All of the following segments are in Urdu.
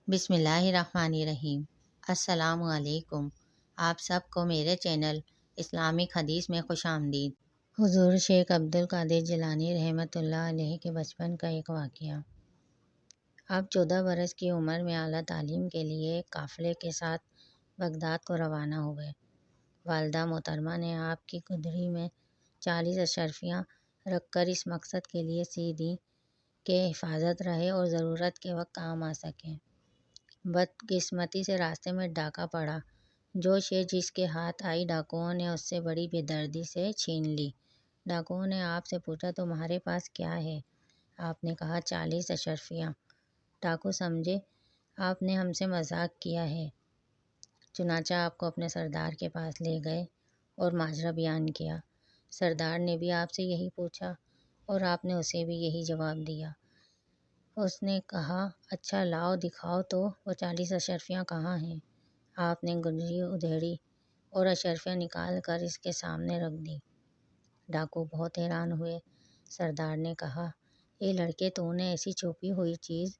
بسم اللہ الرحمن الرحیم۔ السلام علیکم۔ آپ سب کو میرے چینل اسلامک حدیث میں خوش آمدید۔ حضور شیخ عبدالقادر جیلانی رحمۃ اللہ علیہ کے بچپن کا ایک واقعہ۔ آپ 14 برس کی عمر میں اعلیٰ تعلیم کے لیے ایک قافلے کے ساتھ بغداد کو روانہ ہوئے۔ والدہ محترمہ نے آپ کی گودڑی میں 40 اشرفیاں رکھ کر اس مقصد کے لیے سی دیں کہ حفاظت رہے اور ضرورت کے وقت کام آ سکیں۔ بدقسمتی سے راستے میں ڈاکہ پڑا۔ جو شے جس کے ہاتھ آئی ڈاکوؤں نے اس سے بڑی بے دردی سے چھین لی۔ ڈاکوؤں نے آپ سے پوچھا تمہارے پاس کیا ہے؟ آپ نے کہا 40 اشرفیاں۔ ڈاکو سمجھے آپ نے ہم سے مذاق کیا ہے، چنانچہ آپ کو اپنے سردار کے پاس لے گئے اور ماجرا بیان کیا۔ سردار نے بھی آپ سے یہی پوچھا اور آپ نے اسے بھی یہی جواب دیا۔ اس نے کہا اچھا لاؤ دکھاؤ تو وہ 40 اشرفیاں کہاں ہیں؟ آپ نے گودڑی ادھیڑی اور اشرفیاں نکال کر اس کے سامنے رکھ دیں۔ ڈاکو بہت حیران ہوئے۔ سردار نے کہا اے لڑکے، تو نے ایسی چھپی ہوئی چیز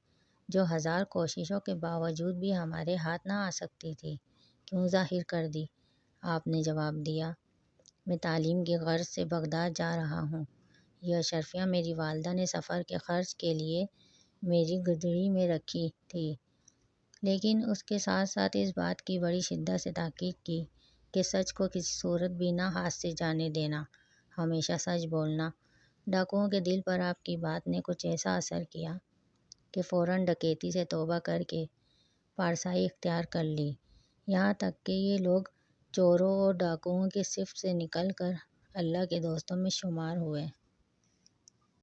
جو 1000 کوششوں کے باوجود بھی ہمارے ہاتھ نہ آ سکتی تھی، کیوں ظاہر کر دی؟ آپ نے جواب دیا میں تعلیم کی غرض سے بغداد جا رہا ہوں۔ یہ اشرفیاں میری والدہ نے سفر کے خرچ کے لیے میری گودڑی میں رکھی تھی، لیکن اس کے ساتھ ساتھ اس بات کی بڑی شدت سے تاکید کی کہ سچ کو کسی صورت بھی نہ ہاتھ سے جانے دینا، ہمیشہ سچ بولنا۔ ڈاکوؤں کے دل پر آپ کی بات نے کچھ ایسا اثر کیا کہ فوراً ڈکیتی سے توبہ کر کے پارسائی اختیار کر لی، یہاں تک کہ یہ لوگ چوروں اور ڈاکوؤں کی صف سے نکل کر اللہ کے دوستوں میں شمار ہوئے۔